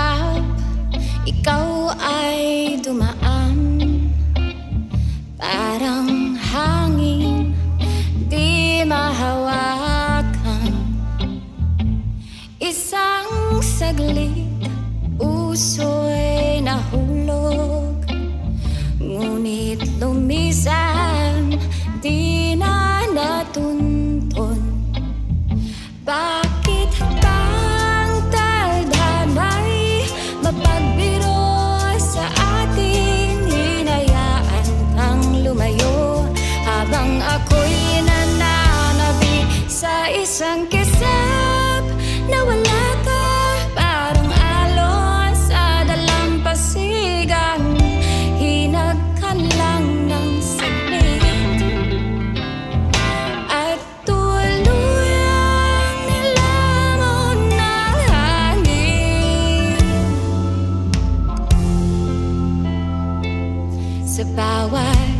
ulap, ikaw ay dumaan, parang hangin di mahawakan. Isang saglit puso'y nahulog, ngunit lumisan di na natuntun. Bakit bang tadhana'y mapagbiro sa atin? Hinayaan kang lumayo habang ako'y nananabi sa isang kisap na wala ka, parang alon sa dalampasigan. Hinagkan lang ng saglit at tuluyang nilamon ng hangin. Sa bawat